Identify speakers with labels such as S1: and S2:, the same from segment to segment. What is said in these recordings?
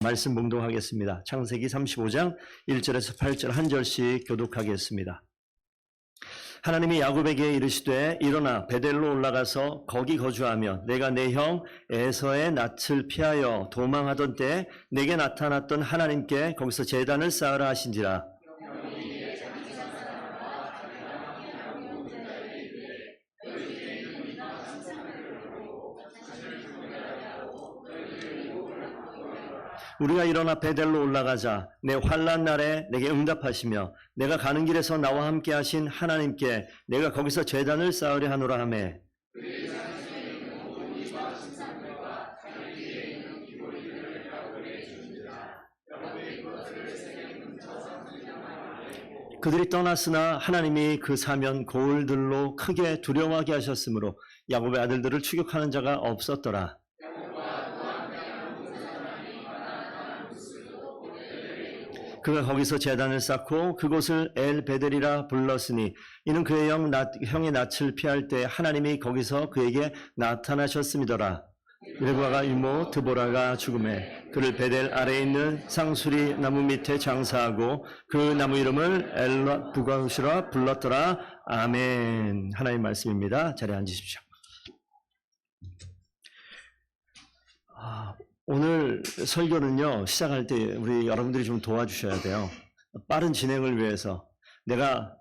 S1: 말씀 봉독하겠습니다. 창세기 35장 1절에서 8절 한 절씩 교독하겠습니다. 하나님이 야곱에게 이르시되 일어나 베델로 올라가서 거기 거주하며 내가 내 형 에서의 낯을 피하여 도망하던 때 내게 나타났던 하나님께 거기서 제단을 쌓으라 하신지라. 우리가 일어나 베델로 올라가자. 내 환난 날에 내게 응답하시며 내가 가는 길에서 나와 함께 하신 하나님께 내가 거기서 제단을 쌓으려 하노라 하매. 그들이 떠났으나 하나님이 그 사면 고을들로 크게 두려워하게 하셨으므로 야곱의 아들들을 추격하는 자가 없었더라. 그가 거기서 제단을 쌓고 그곳을 엘베델이라 불렀으니 이는 그의 형의 낯을 피할 때 하나님이 거기서 그에게 나타나셨음이더라. 르브가가 이모 드보라가 죽음에 그를 베델 아래에 있는 상수리 나무 밑에 장사하고 그 나무 이름을 엘라 부가우시라 불렀더라. 아멘. 하나님 말씀입니다. 자리에 앉으십시오. 오늘 설교는요, 시작할 때 우리 여러분들이 좀 도와주셔야 돼요. 빠른 진행을 위해서 내가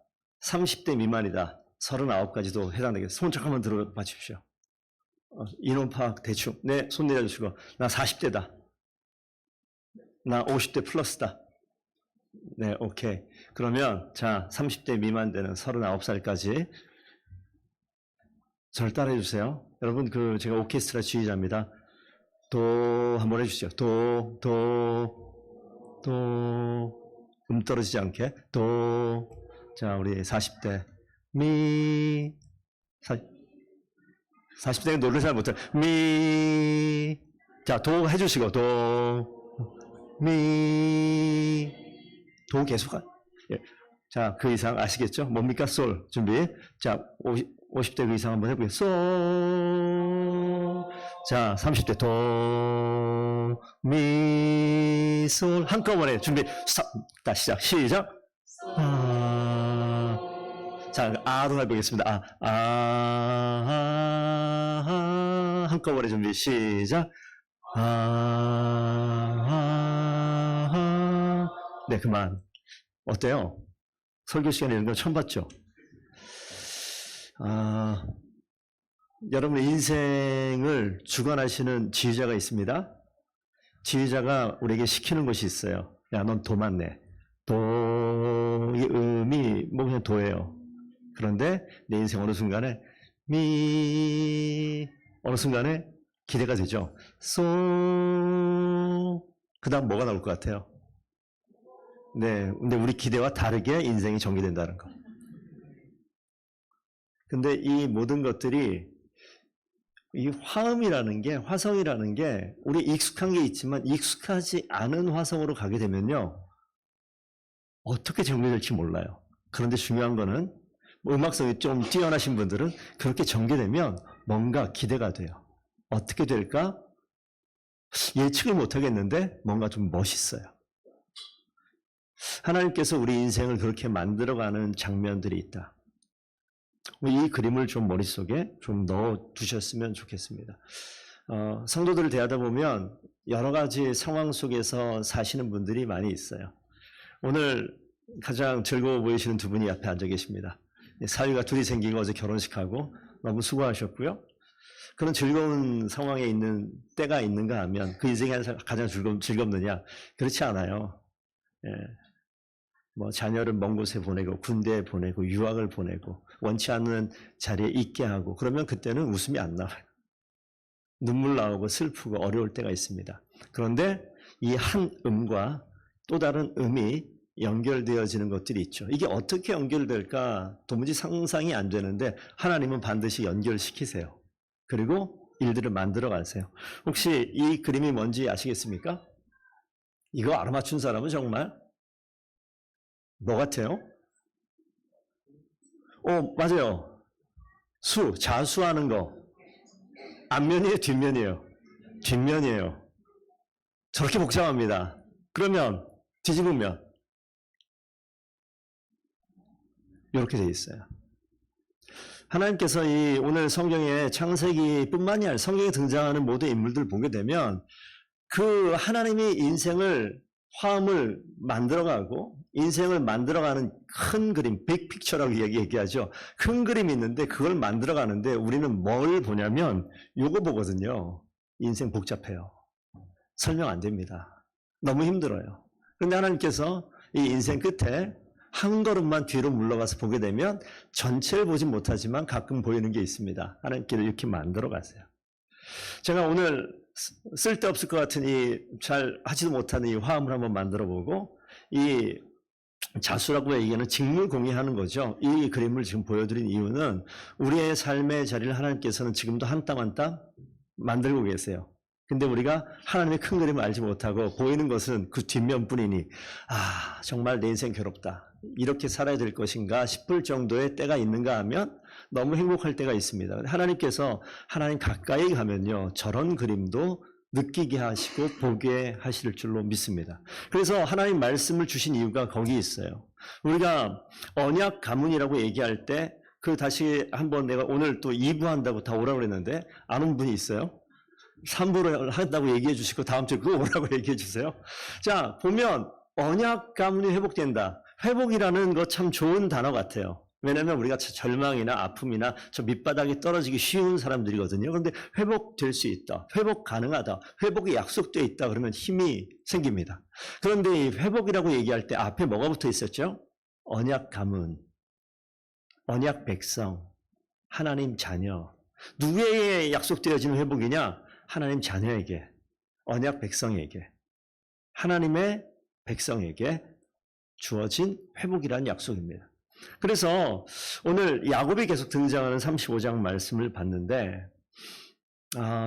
S1: 30대 미만이다. 39까지도 해당되겠습니다. 손 잠깐만 들어봐 주십시오. 인원 파악 대충. 네, 손 내려주시고. 나 40대다. 나 50대 플러스다. 네, 오케이. 그러면 자, 30대 미만 되는 39살까지 저를 따라해 주세요. 여러분, 제가 오케스트라 지휘자입니다. 도 한번 해주시죠. 도 떨어지지 않게 도. 자, 우리 40대 미 40대는 노래를 잘 못해요. 미. 자, 도 해주시고 도 미 도 계속 예. 자, 그 이상 아시겠죠? 뭡니까? 솔 준비. 자, 50대 그 이상 한번 해보게요. 솔. 자, 30대 도, 미, 솔 한꺼번에 준비. 다시 시작. 시작. 자, 아로 해보겠습니다. 한꺼번에 준비. 시작. 네, 그만. 어때요? 설교 시간에 이런 거 처음 봤죠? 여러분의 인생을 주관하시는 지휘자가 있습니다. 지휘자가 우리에게 시키는 것이 있어요. 야, 넌 도만 내. 도의 음이 뭐 그냥 도예요. 그런데 내 인생 어느 순간에 어느 순간에 기대가 되죠. 그 다음 뭐가 나올 것 같아요? 네, 근데 우리 기대와 다르게 인생이 전개된다는 거. 근데 이 모든 것들이 이 화성이라는 게 우리 익숙한 게 있지만 익숙하지 않은 화성으로 가게 되면요, 어떻게 전개될지 몰라요. 그런데 중요한 거는 음악성이 좀 뛰어나신 분들은 그렇게 전개되면 뭔가 기대가 돼요. 어떻게 될까? 예측을 못 하겠는데 뭔가 좀 멋있어요. 하나님께서 우리 인생을 그렇게 만들어가는 장면들이 있다. 이 그림을 좀 머릿속에 좀 넣어 두셨으면 좋겠습니다. 성도들을 대하다 보면 여러 가지 상황 속에서 사시는 분들이 많이 있어요. 오늘 가장 즐거워 보이시는 두 분이 앞에 앉아 계십니다. 사위가 둘이 생기고 어제 결혼식하고 너무 수고하셨고요. 그런 즐거운 상황에 있는 때가 있는가 하면 그 인생이 가장 즐겁느냐? 그렇지 않아요. 예. 뭐 자녀를 먼 곳에 보내고 군대에 보내고 유학을 보내고 원치 않는 자리에 있게 하고 그러면 그때는 웃음이 안 나와요. 눈물 나오고 슬프고 어려울 때가 있습니다. 그런데 이 한 음과 또 다른 음이 연결되어지는 것들이 있죠. 이게 어떻게 연결될까 도무지 상상이 안 되는데 하나님은 반드시 연결시키세요. 그리고 일들을 만들어 가세요. 혹시 이 그림이 뭔지 아시겠습니까? 이거 알아맞춘 사람은 정말 뭐 같아요? 맞아요. 자수하는 거. 앞면이에요, 뒷면이에요? 뒷면이에요. 저렇게 복잡합니다. 그러면 뒤집으면 이렇게 돼 있어요. 하나님께서 이 오늘 성경의 창세기뿐만이 아니라 성경에 등장하는 모든 인물들을 보게 되면 그 하나님이 인생을 화음을 만들어가고 인생을 만들어가는 큰 그림, 빅픽처라고 얘기하죠. 큰 그림이 있는데 그걸 만들어가는데 우리는 뭘 보냐면 요거 보거든요. 인생 복잡해요. 설명 안 됩니다. 너무 힘들어요. 그런데 하나님께서 이 인생 끝에 한 걸음만 뒤로 물러가서 보게 되면 전체를 보진 못하지만 가끔 보이는 게 있습니다. 하나님께서 이렇게 만들어 가세요. 제가 오늘 쓸데없을 것 같은 잘 하지도 못하는 이 화음을 한번 만들어 보고 이 자수라고 얘기하는 직물 공유하는 거죠. 이 그림을 지금 보여드린 이유는 우리의 삶의 자리를 하나님께서는 지금도 한 땀 한 땀 만들고 계세요. 근데 우리가 하나님의 큰 그림을 알지 못하고 보이는 것은 그 뒷면뿐이니 정말 내 인생 괴롭다. 이렇게 살아야 될 것인가 싶을 정도의 때가 있는가 하면 너무 행복할 때가 있습니다. 하나님께서 하나님 가까이 가면요. 저런 그림도 느끼게 하시고 보게 하실 줄로 믿습니다. 그래서 하나님 말씀을 주신 이유가 거기 있어요. 우리가 언약 가문이라고 얘기할 때 다시 한번 내가 오늘 또 2부 한다고 다 오라고 그랬는데 안 온 분이 있어요? 3부를 한다고 얘기해 주시고 다음 주에 그거 오라고 얘기해 주세요. 자, 보면 언약 가문이 회복된다. 회복이라는 거 참 좋은 단어 같아요. 왜냐하면 우리가 절망이나 아픔이나 저 밑바닥에 떨어지기 쉬운 사람들이거든요. 그런데 회복될 수 있다. 회복 가능하다. 회복이 약속되어 있다. 그러면 힘이 생깁니다. 그런데 이 회복이라고 얘기할 때 앞에 뭐가 붙어 있었죠? 언약 가문, 언약 백성, 하나님 자녀. 누구에게 약속되어지는 회복이냐? 하나님 자녀에게, 언약 백성에게, 하나님의 백성에게 주어진 회복이라는 약속입니다. 그래서 오늘 야곱이 계속 등장하는 35장 말씀을 봤는데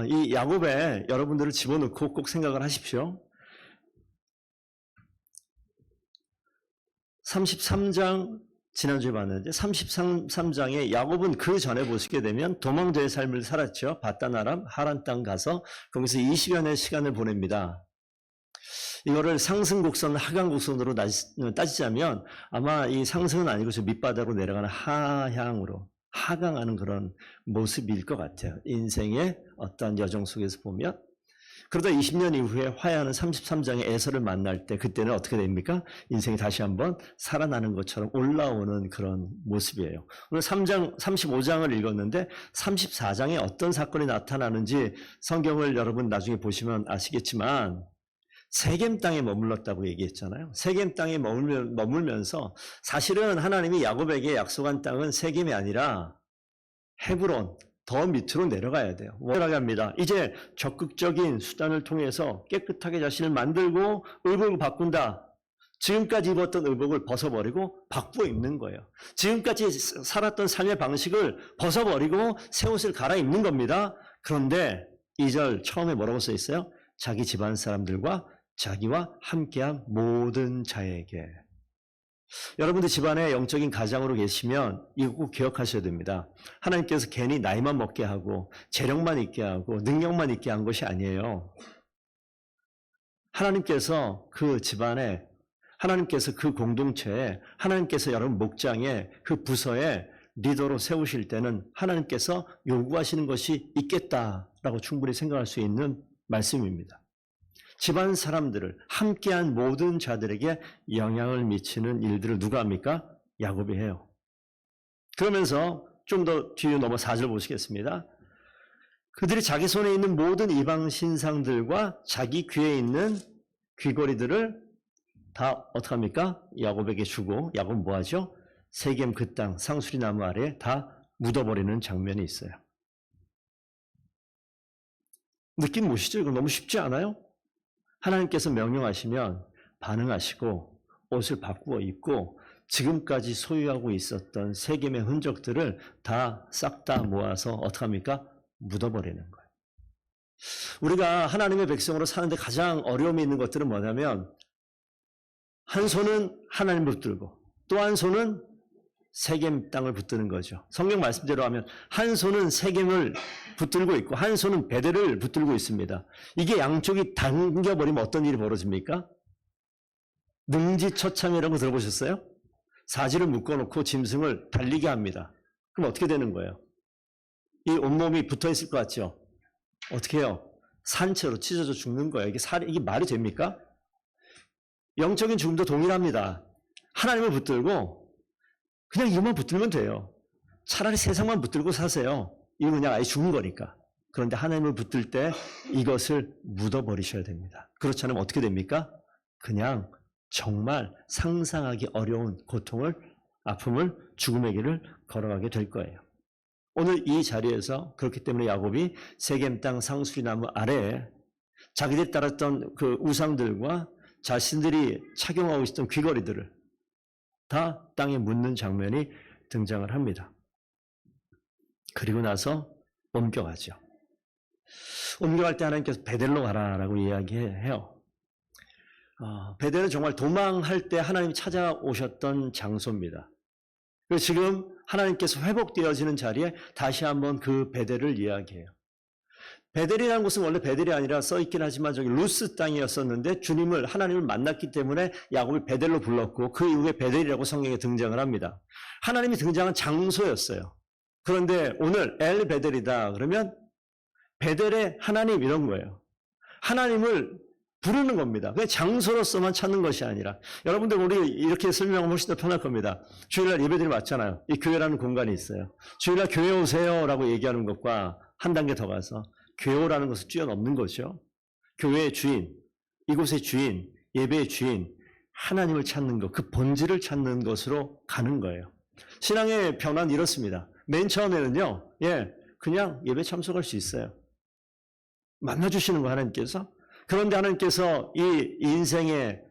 S1: 이 야곱에 여러분들을 집어넣고 꼭 생각을 하십시오. 33장 지난주에 봤는데 33장에 야곱은 그 전에 보시게 되면 도망자의 삶을 살았죠. 바단 아람 하란 땅 가서 거기서 20여 년의 시간을 보냅니다. 이거를 상승 곡선, 하강 곡선으로 따지자면 아마 이 상승은 아니고 저 밑바닥으로 내려가는 하향으로 하강하는 그런 모습일 것 같아요. 인생의 어떤 여정 속에서 보면. 그러다 20년 이후에 화해하는 33장의 에서를 만날 때 그때는 어떻게 됩니까? 인생이 다시 한번 살아나는 것처럼 올라오는 그런 모습이에요. 오늘 35장을 읽었는데 34장에 어떤 사건이 나타나는지 성경을 여러분 나중에 보시면 아시겠지만 세겜 땅에 머물렀다고 얘기했잖아요. 세겜 땅에 머물면서 사실은 하나님이 야곱에게 약속한 땅은 세겜이 아니라 헤브론, 더 밑으로 내려가야 돼요. 뭐라고 합니다. 이제 적극적인 수단을 통해서 깨끗하게 자신을 만들고 의복을 바꾼다. 지금까지 입었던 의복을 벗어버리고 바꾸어 입는 거예요. 지금까지 살았던 삶의 방식을 벗어버리고 새 옷을 갈아입는 겁니다. 그런데 2절 처음에 뭐라고 써 있어요? 자기 집안 사람들과 자기와 함께한 모든 자에게. 여러분들 집안에 영적인 가장으로 계시면 이거 꼭 기억하셔야 됩니다. 하나님께서 괜히 나이만 먹게 하고 재력만 있게 하고 능력만 있게 한 것이 아니에요. 하나님께서 그 집안에, 하나님께서 그 공동체에, 하나님께서 여러분 목장에, 그 부서에 리더로 세우실 때는 하나님께서 요구하시는 것이 있겠다라고 충분히 생각할 수 있는 말씀입니다. 집안 사람들을, 함께한 모든 자들에게 영향을 미치는 일들을 누가 합니까? 야곱이 해요. 그러면서 좀 더 뒤로 넘어 4절 보시겠습니다. 그들이 자기 손에 있는 모든 이방 신상들과 자기 귀에 있는 귀걸이들을 다 어떻게 합니까? 야곱에게 주고, 야곱은 뭐 하죠? 세겜 그 땅 상수리 나무 아래에 다 묻어버리는 장면이 있어요. 느낌 보시죠? 이거 너무 쉽지 않아요? 하나님께서 명령하시면 반응하시고 옷을 바꾸어 입고 지금까지 소유하고 있었던 세겜의 흔적들을 다 싹 다 모아서 어떻게 합니까? 묻어버리는 거예요. 우리가 하나님의 백성으로 사는데 가장 어려움이 있는 것들은 뭐냐면 한 손은 하나님 붙들고 또 한 손은 세겜 땅을 붙드는 거죠. 성경 말씀대로 하면 한 손은 세겜을 붙들고 있고 한 손은 베델을 붙들고 있습니다. 이게 양쪽이 당겨버리면 어떤 일이 벌어집니까? 능지처참이라고 들어보셨어요? 사지를 묶어놓고 짐승을 달리게 합니다. 그럼 어떻게 되는 거예요? 이 온몸이 붙어있을 것 같죠? 어떻게 해요? 산채로 찢어져 죽는 거예요. 이게 말이 됩니까? 영적인 죽음도 동일합니다. 하나님을 붙들고 그냥 이것만 붙들면 돼요. 차라리 세상만 붙들고 사세요. 이거 그냥 아예 죽은 거니까. 그런데 하나님을 붙들 때 이것을 묻어버리셔야 됩니다. 그렇지 않으면 어떻게 됩니까? 그냥 정말 상상하기 어려운 고통을, 아픔을, 죽음의 길을 걸어가게 될 거예요. 오늘 이 자리에서 그렇기 때문에 야곱이 세겜 땅 상수리나무 아래에 자기들이 따랐던 그 우상들과 자신들이 착용하고 있었던 귀걸이들을 다 땅에 묻는 장면이 등장을 합니다. 그리고 나서 옮겨가죠. 옮겨갈 때 하나님께서 베델로 가라라고 이야기해요. 베델은 정말 도망할 때 하나님이 찾아오셨던 장소입니다. 그래서 지금 하나님께서 회복되어지는 자리에 다시 한번 그 베델을 이야기해요. 베델이라는 곳은 원래 베델이 아니라 써있긴 하지만 저기 루스 땅이었었는데 주님을, 하나님을 만났기 때문에 야곱이 베델로 불렀고 그 이후에 베델이라고 성경에 등장을 합니다. 하나님이 등장한 장소였어요. 그런데 오늘 엘 베델이다 그러면 베델의 하나님 이런 거예요. 하나님을 부르는 겁니다. 그냥 장소로서만 찾는 것이 아니라 여러분들 우리 이렇게 설명하면 훨씬 더 편할 겁니다. 주일날 예배들이 맞잖아요. 이 교회라는 공간이 있어요. 주일날 교회 오세요 라고 얘기하는 것과 한 단계 더 가서 교회라는 것을 뛰어넘는 거죠. 교회의 주인, 이곳의 주인, 예배의 주인, 하나님을 찾는 것, 그 본질을 찾는 것으로 가는 거예요. 신앙의 변화는 이렇습니다. 맨 처음에는요, 그냥 예배 참석할 수 있어요. 만나주시는 거 하나님께서. 그런데 하나님께서 이 인생의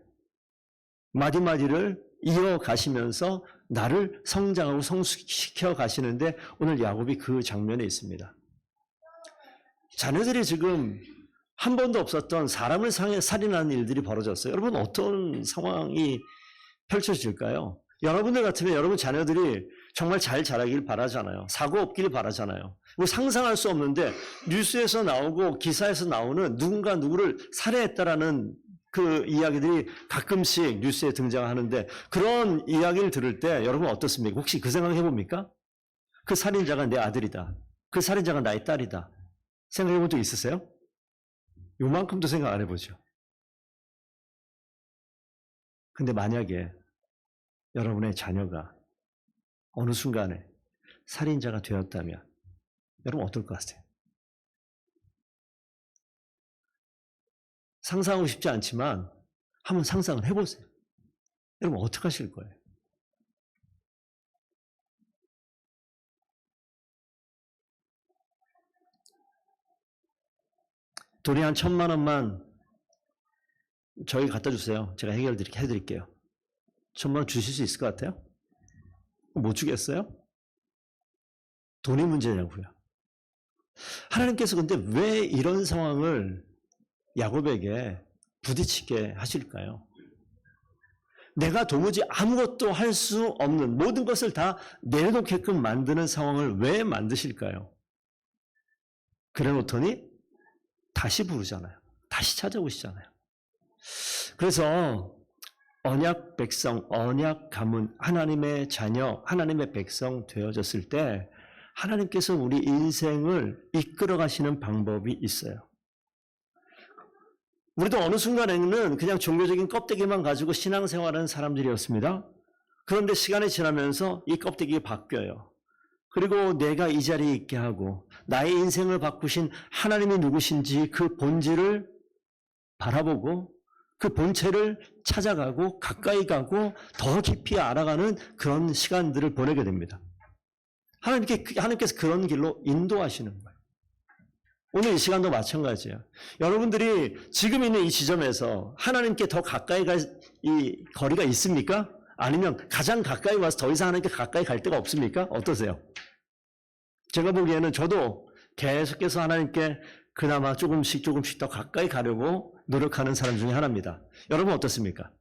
S1: 마디마디를 이어가시면서 나를 성장하고 성숙시켜 가시는데 오늘 야곱이 그 장면에 있습니다. 자녀들이 지금 한 번도 없었던 사람을 살인하는 일들이 벌어졌어요. 여러분 어떤 상황이 펼쳐질까요? 여러분들 같으면 여러분 자녀들이 정말 잘 자라길 바라잖아요. 사고 없길 바라잖아요. 상상할 수 없는데 뉴스에서 나오고 기사에서 나오는 누군가 누구를 살해했다라는 그 이야기들이 가끔씩 뉴스에 등장하는데 그런 이야기를 들을 때 여러분 어떻습니까? 혹시 그 생각 해봅니까? 그 살인자가 내 아들이다. 그 살인자가 나의 딸이다. 생각해 본 적 있으세요? 요만큼도 생각 안 해보죠. 근데 만약에 여러분의 자녀가 어느 순간에 살인자가 되었다면 여러분 어떨 것 같아요? 상상하고 싶지 않지만 한번 상상을 해보세요. 여러분 어떻게 하실 거예요? 돈이 한 1,000만 원만 저희 갖다 주세요. 제가 해드릴게요. 1,000만 원 주실 수 있을 것 같아요? 못 주겠어요? 돈이 문제냐고요. 하나님께서 근데 왜 이런 상황을 야곱에게 부딪히게 하실까요? 내가 도무지 아무것도 할 수 없는 모든 것을 다 내려놓게끔 만드는 상황을 왜 만드실까요? 그래 놓더니 다시 부르잖아요. 다시 찾아오시잖아요. 그래서 언약 백성, 언약 가문, 하나님의 자녀, 하나님의 백성 되어졌을 때 하나님께서 우리 인생을 이끌어 가시는 방법이 있어요. 우리도 어느 순간에는 그냥 종교적인 껍데기만 가지고 신앙생활하는 사람들이었습니다. 그런데 시간이 지나면서 이 껍데기가 바뀌어요. 그리고 내가 이 자리에 있게 하고 나의 인생을 바꾸신 하나님이 누구신지 그 본질을 바라보고 그 본체를 찾아가고 가까이 가고 더 깊이 알아가는 그런 시간들을 보내게 됩니다. 하나님께서 그런 길로 인도하시는 거예요. 오늘 이 시간도 마찬가지예요. 여러분들이 지금 있는 이 지점에서 하나님께 더 가까이 갈 이 거리가 있습니까? 아니면 가장 가까이 와서 더 이상 하나님께 가까이 갈 데가 없습니까? 어떠세요? 제가 보기에는 저도 계속해서 하나님께 그나마 조금씩 더 가까이 가려고 노력하는 사람 중에 하나입니다. 여러분 어떻습니까?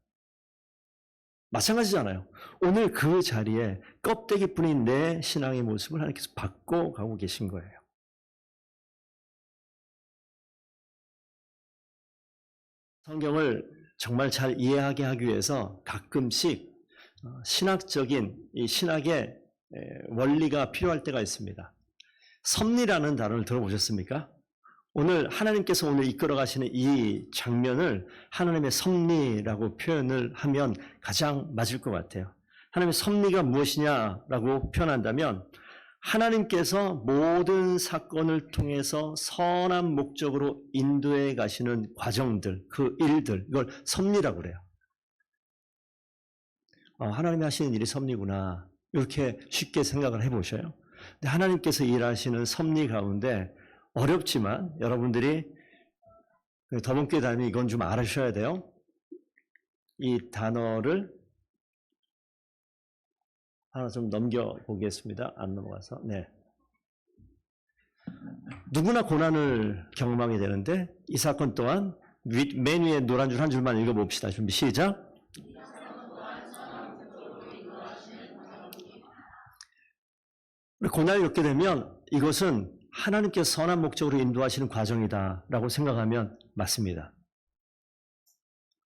S1: 마찬가지잖아요. 오늘 그 자리에 껍데기뿐인 내 신앙의 모습을 하나님께서 바꿔가고 계신 거예요. 성경을 정말 잘 이해하게 하기 위해서 가끔씩 신학적인 이 신학의 원리가 필요할 때가 있습니다. 섭리라는 단어를 들어보셨습니까? 오늘 하나님께서 오늘 이끌어 가시는 이 장면을 하나님의 섭리라고 표현을 하면 가장 맞을 것 같아요. 하나님의 섭리가 무엇이냐라고 표현한다면 하나님께서 모든 사건을 통해서 선한 목적으로 인도해 가시는 과정들, 그 일들, 이걸 섭리라고 그래요. 하나님이 하시는 일이 섭리구나. 이렇게 쉽게 생각을 해보셔요. 근데 하나님께서 일하시는 섭리 가운데 어렵지만 여러분들이 더문교회 다니면 이건 좀 알으셔야 돼요. 이 단어를 하나 좀 넘겨보겠습니다. 안 넘어가서. 네. 누구나 고난을 경험하게 되는데 이 사건 또한 맨 위에 노란 줄 한 줄만 읽어봅시다. 준비 시작. 고난을 겪게 되면 이것은 하나님께서 선한 목적으로 인도하시는 과정이다라고 생각하면 맞습니다.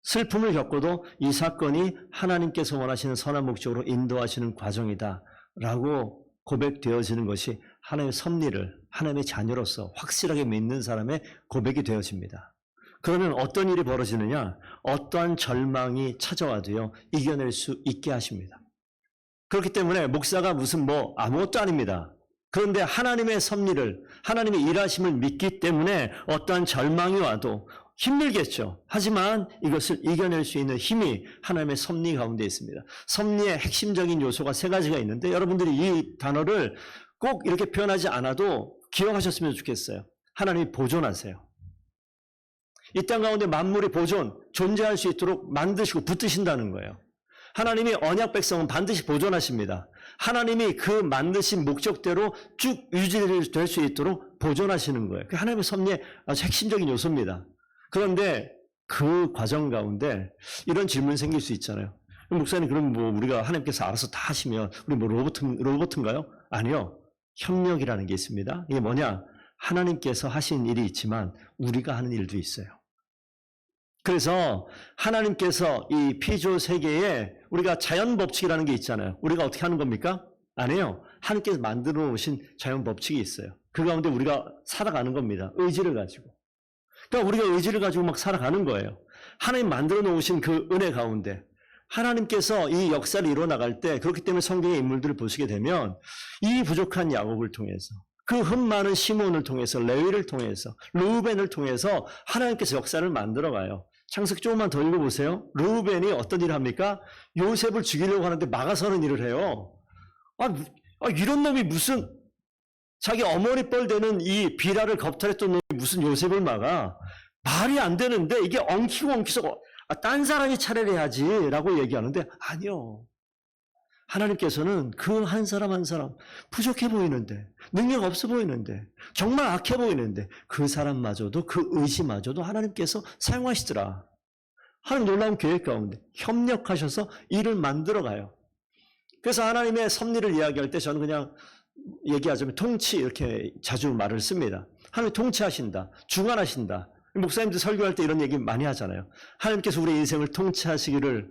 S1: 슬픔을 겪어도 이 사건이 하나님께서 원하시는 선한 목적으로 인도하시는 과정이다라고 고백되어지는 것이 하나님의 섭리를 하나님의 자녀로서 확실하게 믿는 사람의 고백이 되어집니다. 그러면 어떤 일이 벌어지느냐? 어떠한 절망이 찾아와도요 이겨낼 수 있게 하십니다. 그렇기 때문에 목사가 무슨 아무것도 아닙니다. 그런데 하나님의 섭리를, 하나님의 일하심을 믿기 때문에 어떠한 절망이 와도 힘들겠죠. 하지만 이것을 이겨낼 수 있는 힘이 하나님의 섭리 가운데 있습니다. 섭리의 핵심적인 요소가 세 가지가 있는데 여러분들이 이 단어를 꼭 이렇게 표현하지 않아도 기억하셨으면 좋겠어요. 하나님이 보존하세요. 이 땅 가운데 만물이 존재할 수 있도록 만드시고 붙드신다는 거예요. 하나님이 언약 백성은 반드시 보존하십니다. 하나님이 그 만드신 목적대로 쭉 유지될 수 있도록 보존하시는 거예요. 그게 하나님의 섭리의 아주 핵심적인 요소입니다. 그런데 그 과정 가운데 이런 질문이 생길 수 있잖아요. 목사님, 그럼 우리가 하나님께서 알아서 다 하시면 우리 로봇인가요? 아니요. 협력이라는 게 있습니다. 이게 뭐냐? 하나님께서 하신 일이 있지만 우리가 하는 일도 있어요. 그래서 하나님께서 이 피조 세계에 우리가 자연 법칙이라는 게 있잖아요. 우리가 어떻게 하는 겁니까? 아니에요. 하나님께서 만들어 놓으신 자연 법칙이 있어요. 그 가운데 우리가 살아가는 겁니다. 의지를 가지고. 그러니까 우리가 의지를 가지고 막 살아가는 거예요. 하나님 만들어 놓으신 그 은혜 가운데 하나님께서 이 역사를 이뤄나갈 때, 그렇기 때문에 성경의 인물들을 보시게 되면 이 부족한 야곱을 통해서, 그 흠 많은 시몬을 통해서, 레위를 통해서, 르우벤을 통해서 하나님께서 역사를 만들어가요. 창세기 조금만 더 읽어보세요. 르우벤이 어떤 일을 합니까? 요셉을 죽이려고 하는데 막아서는 일을 해요. 이런 놈이 무슨, 자기 어머니 뻘 되는 이 비라를 겁탈했던 놈이 무슨 요셉을 막아? 말이 안 되는데 이게 엉키고 딴 사람이 차례를 해야지 라고 얘기하는데 아니요. 하나님께서는 그 한 사람 한 사람 부족해 보이는데, 능력 없어 보이는데, 정말 악해 보이는데 그 사람마저도, 그 의지마저도 하나님께서 사용하시더라. 하나님 놀라운 계획 가운데 협력하셔서 일을 만들어가요. 그래서 하나님의 섭리를 이야기할 때 저는 그냥 얘기하자면 통치, 이렇게 자주 말을 씁니다. 하나님 통치하신다, 주관하신다. 목사님들 설교할 때 이런 얘기 많이 하잖아요. 하나님께서 우리 인생을 통치하시기를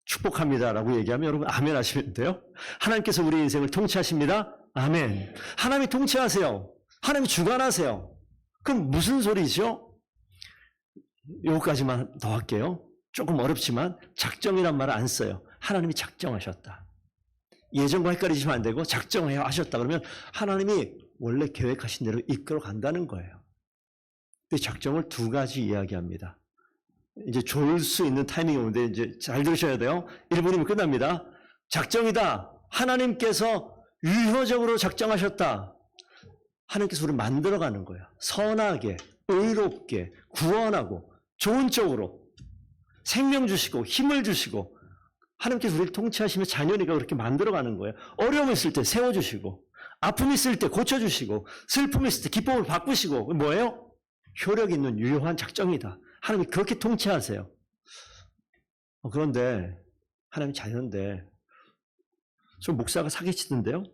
S1: 축복합니다라고 얘기하면 여러분 아멘 하시면 돼요. 하나님께서 우리 인생을 통치하십니다. 아멘. 하나님이 통치하세요. 하나님이 주관하세요. 그럼 무슨 소리죠? 요거까지만 더 할게요. 조금 어렵지만 작정이란 말을 안 써요. 하나님이 작정하셨다. 예정과 헷갈리시면 안 되고 작정해 하셨다. 그러면 하나님이 원래 계획하신 대로 이끌어 간다는 거예요. 그 작정을 두 가지 이야기합니다. 이제 좋을 수 있는 타이밍이 오는데 이제 잘 들으셔야 돼요. 1분이면 끝납니다. 작정이다. 하나님께서 유효적으로 작정하셨다. 하나님께서 우리를 만들어가는 거예요. 선하게, 의롭게, 구원하고 좋은 쪽으로 생명 주시고 힘을 주시고 하나님께서 우리를 통치하시며 자녀니까 그렇게 만들어가는 거예요. 어려움이 있을 때 세워주시고 아픔이 있을 때 고쳐주시고 슬픔이 있을 때 기쁨을 바꾸시고 뭐예요? 효력 있는 유효한 작정이다. 하나님이 그렇게 통치하세요. 그런데 하나님 자녀인데 저 목사가 사기치던데요?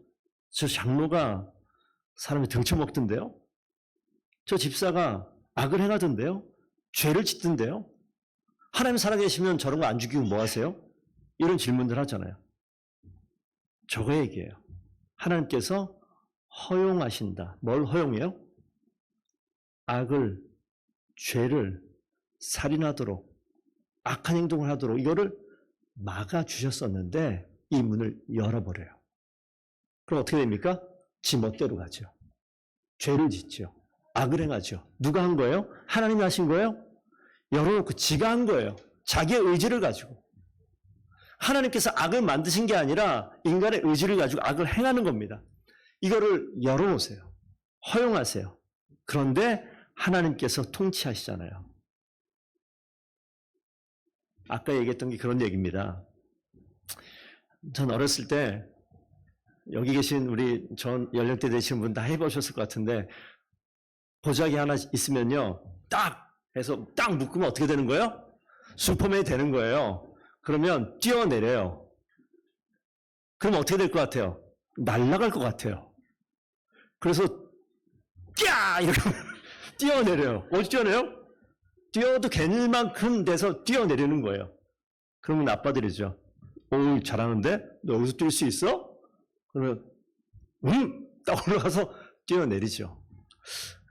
S1: 저 장로가 사람이 등쳐먹던데요? 저 집사가 악을 행하던데요? 죄를 짓던데요? 하나님 살아계시면 저런 거 안 죽이고 뭐 하세요? 이런 질문들 하잖아요. 저거 얘기예요. 하나님께서 허용하신다. 뭘 허용해요? 악을, 죄를 살인하도록, 악한 행동을 하도록 이거를 막아주셨었는데 이 문을 열어버려요. 그럼 어떻게 됩니까? 지 멋대로 가죠. 죄를 짓죠. 악을 행하죠. 누가 한 거예요? 하나님이 하신 거예요? 열어놓고 지가 한 거예요. 자기의 의지를 가지고. 하나님께서 악을 만드신 게 아니라 인간의 의지를 가지고 악을 행하는 겁니다. 이거를 열어놓으세요. 허용하세요. 그런데 하나님께서 통치하시잖아요. 아까 얘기했던 게 그런 얘기입니다. 전 어렸을 때 여기 계신 우리 전 연령대 되시는 분 다 해보셨을 것 같은데 보자기 하나 있으면요. 딱 해서 딱 묶으면 어떻게 되는 거예요? 슈퍼맨이 되는 거예요. 그러면 뛰어내려요. 그럼 어떻게 될 것 같아요? 날아갈 것 같아요. 그래서 꺄! 이렇게 뛰어내려요. 어디 뛰어내요? 뛰어도 괜히 만큼 돼서 뛰어내리는 거예요. 그러면 아빠들이죠. 오, 잘하는데? 너 여기서 뛸 수 있어? 그러면 딱 올라가서 뛰어내리죠.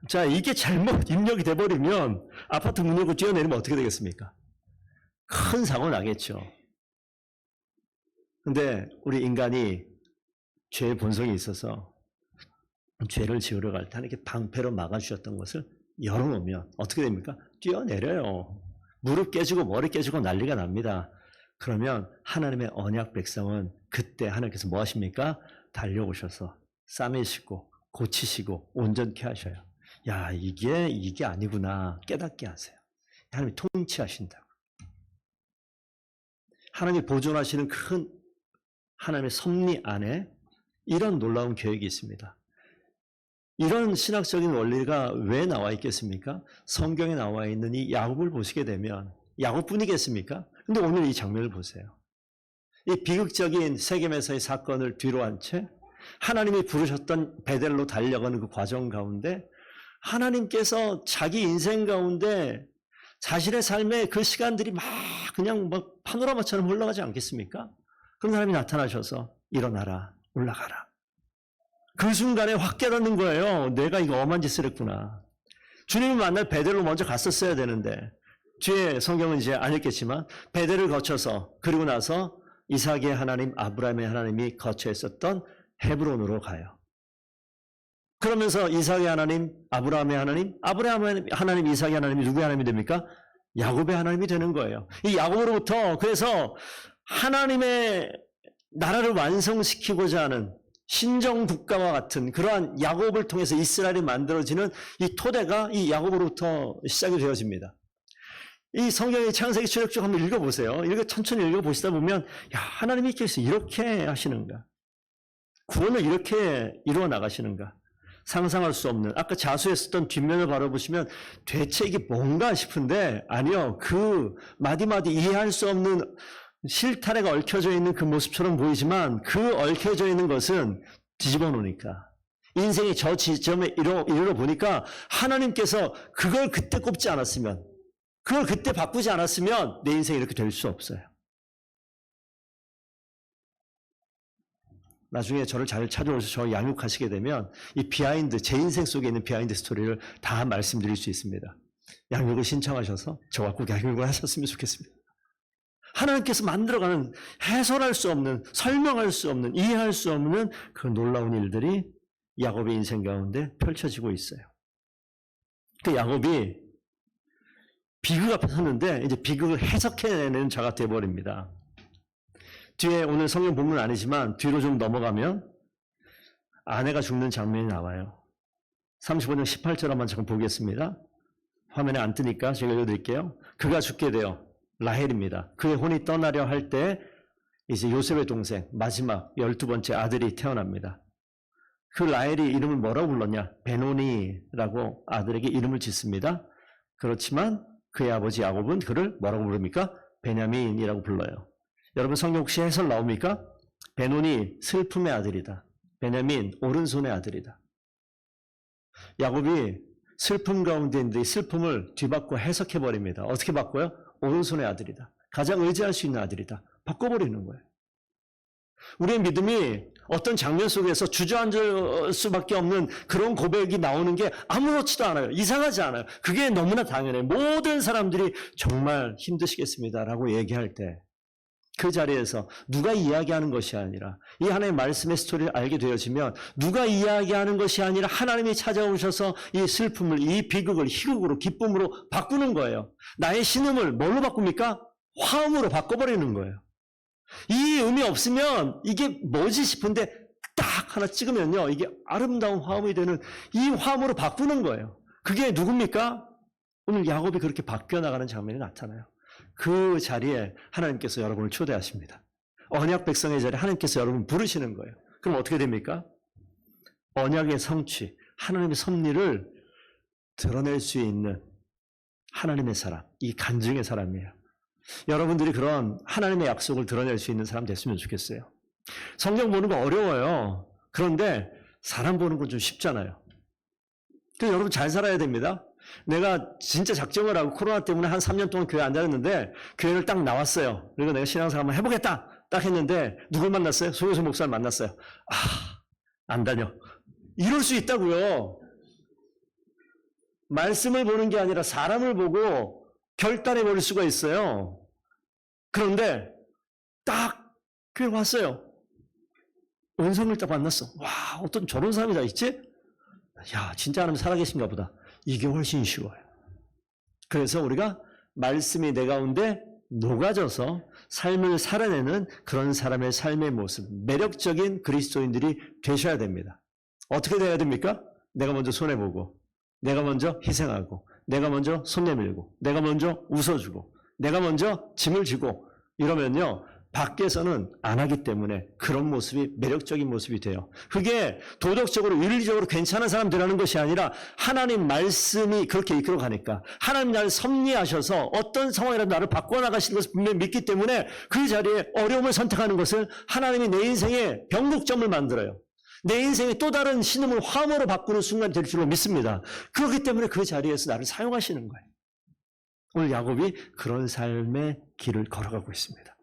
S1: 자, 이게 잘못 입력이 돼버리면 아파트 문 열고 뛰어내리면 어떻게 되겠습니까? 큰 사고 나겠죠. 근데 우리 인간이 죄의 본성이 있어서 죄를 지으러 갈 때 이렇게 방패로 막아주셨던 것을 열어놓으면 어떻게 됩니까? 뛰어내려요. 무릎 깨지고 머리 깨지고 난리가 납니다. 그러면 하나님의 언약 백성은 그때 하나님께서 뭐 하십니까? 달려오셔서 싸매시고 고치시고 온전케 하셔요. 야, 이게 아니구나 깨닫게 하세요. 하나님이 통치하신다고. 하나님이 보존하시는 큰 하나님의 섭리 안에 이런 놀라운 계획이 있습니다. 이런 신학적인 원리가 왜 나와 있겠습니까? 성경에 나와 있는 이 야곱을 보시게 되면 야곱뿐이겠습니까? 근데 오늘 이 장면을 보세요. 이 비극적인 세겜에서의 사건을 뒤로 한 채 하나님이 부르셨던 베델로 달려가는 그 과정 가운데 하나님께서 자기 인생 가운데 자신의 삶의 그 시간들이 막 그냥 막 파노라마처럼 흘러가지 않겠습니까? 그런 사람이 나타나셔서 일어나라, 올라가라. 그 순간에 확 깨닫는 거예요. 내가 이거 엄한 짓을 했구나. 주님을 만날 베델로 먼저 갔었어야 되는데 뒤에 성경은 이제 안 읽겠지만 베델을 거쳐서 그리고 나서 이삭의 하나님, 아브라함의 하나님이 거쳐 있었던 헤브론으로 가요. 그러면서 이삭의 하나님, 아브라함의 하나님, 이삭의 하나님이 누구의 하나님이 됩니까? 야곱의 하나님이 되는 거예요. 이 야곱으로부터 그래서 하나님의 나라를 완성시키고자 하는 신정국가와 같은 그러한 야곱을 통해서 이스라엘이 만들어지는 이 토대가 이 야곱으로부터 시작이 되어집니다. 이 성경의 창세기 출애굽기 한번 읽어보세요. 이렇게 천천히 읽어보시다 보면 야, 하나님이 이렇게 하시는가? 구원을 이렇게 이루어 나가시는가? 상상할 수 없는 아까 자수에 썼던 뒷면을 바라보시면 대체 이게 뭔가 싶은데 아니요. 그 마디마디 이해할 수 없는 실타래가 얽혀져 있는 그 모습처럼 보이지만 그 얽혀져 있는 것은 뒤집어 놓으니까 인생이 저 지점에 이르러 보니까 하나님께서 그걸 그때 꼽지 않았으면 그걸 그때 바꾸지 않았으면 내 인생이 이렇게 될 수 없어요. 나중에 저를 잘 찾아오셔서 저 양육하시게 되면 이 비하인드, 제 인생 속에 있는 비하인드 스토리를 다 말씀드릴 수 있습니다. 양육을 신청하셔서 저와 꼭 양육을 하셨으면 좋겠습니다. 하나님께서 만들어가는 해설할 수 없는, 설명할 수 없는, 이해할 수 없는 그 놀라운 일들이 야곱의 인생 가운데 펼쳐지고 있어요. 그 야곱이 비극 앞에 섰는데 이제 비극을 해석해내는 자가 되어버립니다. 뒤에 오늘 성경 본문 아니지만 뒤로 좀 넘어가면 아내가 죽는 장면이 나와요. 35장 18절 한번 잠깐 보겠습니다. 화면에 안 뜨니까 제가 읽어드릴게요. 그가 죽게 되어 라헬입니다. 그의 혼이 떠나려 할 때 이제 요셉의 동생 마지막 12번째 아들이 태어납니다. 그 라헬이 이름을 뭐라고 불렀냐? 베노니라고 아들에게 이름을 짓습니다. 그렇지만 그의 아버지 야곱은 그를 뭐라고 부릅니까? 베냐민이라고 불러요. 여러분 성경 혹시 해설 나옵니까? 베논이 슬픔의 아들이다. 베냐민 오른손의 아들이다. 야곱이 슬픔 가운데 있는데 슬픔을 뒤바꿔 해석해버립니다. 어떻게 바꿔요? 오른손의 아들이다. 가장 의지할 수 있는 아들이다. 바꿔버리는 거예요. 우리의 믿음이 어떤 장면 속에서 주저앉을 수밖에 없는 그런 고백이 나오는 게 아무렇지도 않아요. 이상하지 않아요. 그게 너무나 당연해요. 모든 사람들이 정말 힘드시겠습니다라고 얘기할 때 그 자리에서 누가 이야기하는 것이 아니라 이 하나님의 말씀의 스토리를 알게 되어지면 누가 이야기하는 것이 아니라 하나님이 찾아오셔서 이 슬픔을, 이 비극을 희극으로, 기쁨으로 바꾸는 거예요. 나의 신음을 뭘로 바꿉니까? 화음으로 바꿔버리는 거예요. 이 음이 없으면 이게 뭐지 싶은데 딱 하나 찍으면요, 이게 아름다운 화음이 되는 이 화음으로 바꾸는 거예요. 그게 누굽니까? 오늘 야곱이 그렇게 바뀌어 나가는 장면이 나타나요. 그 자리에 하나님께서 여러분을 초대하십니다. 언약 백성의 자리에 하나님께서 여러분을 부르시는 거예요. 그럼 어떻게 됩니까? 언약의 성취, 하나님의 섭리를 드러낼 수 있는 하나님의 사람, 이 간증의 사람이에요. 여러분들이 그런 하나님의 약속을 드러낼 수 있는 사람 됐으면 좋겠어요. 성경 보는 거 어려워요. 그런데 사람 보는 건 좀 쉽잖아요. 그래서 여러분 잘 살아야 됩니다. 내가 진짜 작정을 하고 코로나 때문에 한 3년 동안 교회 안 다녔는데 교회를 딱 나왔어요. 그리고 내가 신앙생활 한번 해보겠다 딱 했는데 누굴 만났어요? 소유수 목사를 만났어요. 안 다녀. 이럴 수 있다고요. 말씀을 보는 게 아니라 사람을 보고 결단해 버릴 수가 있어요. 그런데 딱 교회 왔어요. 원성을 딱 만났어. 와, 어떤 저런 사람이 다 있지? 야, 진짜 하나님 살아계신가 보다. 이게 훨씬 쉬워요. 그래서 우리가 말씀이 내 가운데 녹아져서 삶을 살아내는 그런 사람의 삶의 모습, 매력적인 그리스도인들이 되셔야 됩니다. 어떻게 돼야 됩니까? 내가 먼저 손해보고, 내가 먼저 희생하고, 내가 먼저 손 내밀고, 내가 먼저 웃어주고, 내가 먼저 짐을 지고 이러면요, 밖에서는 안 하기 때문에 그런 모습이 매력적인 모습이 돼요. 그게 도덕적으로 윤리적으로 괜찮은 사람들하는 것이 아니라 하나님 말씀이 그렇게 이끌어 가니까 하나님 나를 섭리하셔서 어떤 상황이라도 나를 바꿔나가시는 것을 분명히 믿기 때문에 그 자리에 어려움을 선택하는 것을 하나님이 내 인생의 변곡점을 만들어요. 내 인생의 또 다른 신음을 화음으로 바꾸는 순간이 될 줄로 믿습니다. 그렇기 때문에 그 자리에서 나를 사용하시는 거예요. 오늘 야곱이 그런 삶의 길을 걸어가고 있습니다.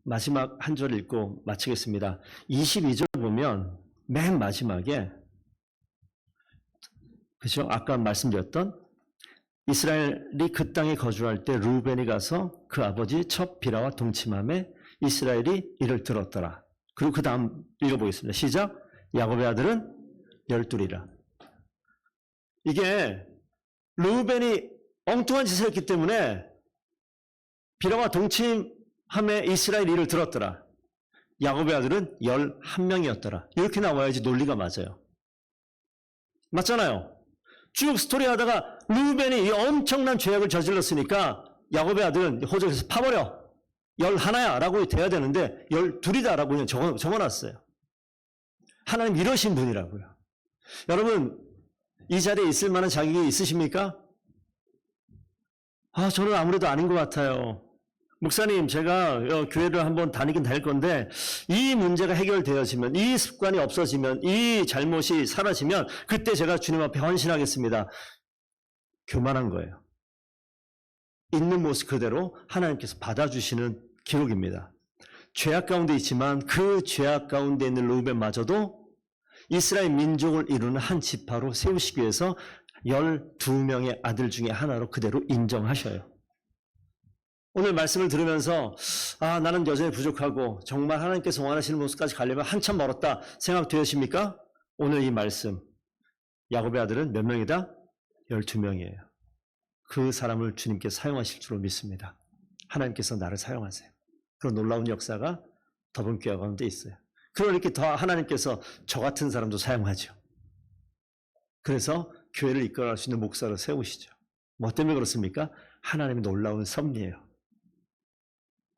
S1: 마지막 한 절 읽고 마치겠습니다. 22절 보면 맨 마지막에, 그렇죠? 아까 말씀드렸던 이스라엘이 그 땅에 거주할 때 르우벤이 가서 그 아버지 첫 비라와 동침함에 이스라엘이 이를 들었더라. 그리고 그 다음 읽어보겠습니다. 시작. 야곱의 아들은 12이라. 이게 르우벤이 엉뚱한 짓을 했기 때문에 비라와 동침함에 이스라엘이 이를 들었더라. 야곱의 아들은 11명이었더라. 이렇게 나와야지 논리가 맞아요. 맞잖아요. 쭉 스토리 하다가 르우벤이 이 엄청난 죄악을 저질렀으니까 야곱의 아들은 호적에서 파버려. 11야 라고 돼야 되는데 12이다 라고 그냥 적어놨어요. 하나님 이러신 분이라고요. 여러분 이 자리에 있을 만한 자격이 있으십니까? 저는 아무래도 아닌 것 같아요. 목사님, 제가 교회를 한번 다니긴 다닐 건데 이 문제가 해결되어지면, 이 습관이 없어지면, 이 잘못이 사라지면 그때 제가 주님 앞에 헌신하겠습니다. 교만한 거예요. 있는 모습 그대로 하나님께서 받아주시는 기록입니다. 죄악 가운데 있지만 그 죄악 가운데 있는 르우벤마저도 이스라엘 민족을 이루는 한 지파로 세우시기 위해서 12명의 아들 중에 하나로 그대로 인정하셔요. 오늘 말씀을 들으면서 나는 여전히 부족하고 정말 하나님께서 원하시는 모습까지 가려면 한참 멀었다 생각되십니까? 오늘 이 말씀, 야곱의 아들은 몇 명이다? 12명이에요. 그 사람을 주님께서 사용하실 줄로 믿습니다. 하나님께서 나를 사용하세요. 그런 놀라운 역사가 더분교회 가운데 있어요. 그러니까 더 하나님께서 저 같은 사람도 사용하죠. 그래서 교회를 이끌어갈 수 있는 목사로 세우시죠. 뭐 때문에 그렇습니까? 하나님의 놀라운 섭리예요.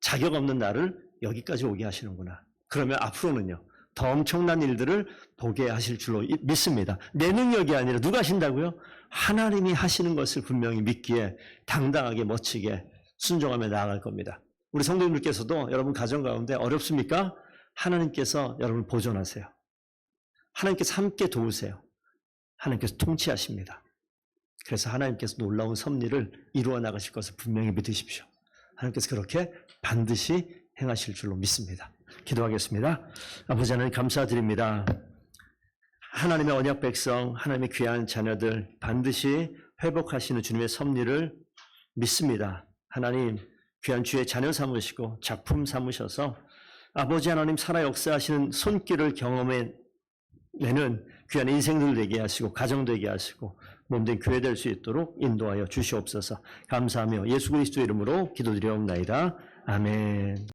S1: 자격 없는 나를 여기까지 오게 하시는구나. 그러면 앞으로는요, 더 엄청난 일들을 보게 하실 줄로 믿습니다. 내 능력이 아니라 누가 하신다고요? 하나님이 하시는 것을 분명히 믿기에 당당하게 멋지게 순종하며 나아갈 겁니다. 우리 성도님들께서도 여러분 가정 가운데 어렵습니까? 하나님께서 여러분을 보존하세요. 하나님께서 함께 도우세요. 하나님께서 통치하십니다. 그래서 하나님께서 놀라운 섭리를 이루어 나가실 것을 분명히 믿으십시오. 하나님께서 그렇게 반드시 행하실 줄로 믿습니다. 기도하겠습니다. 아버지 하나님 감사드립니다. 하나님의 언약 백성, 하나님의 귀한 자녀들 반드시 회복하시는 주님의 섭리를 믿습니다. 하나님 귀한 주의 자녀 삼으시고 작품 삼으셔서 아버지 하나님 살아 역사하시는 손길을 경험해내는 귀한 인생들 되게 하시고 가정 되게 하시고 몸된 교회 될 수 있도록 인도하여 주시옵소서. 감사하며 예수 그리스도의 이름으로 기도드리옵나이다. 아멘.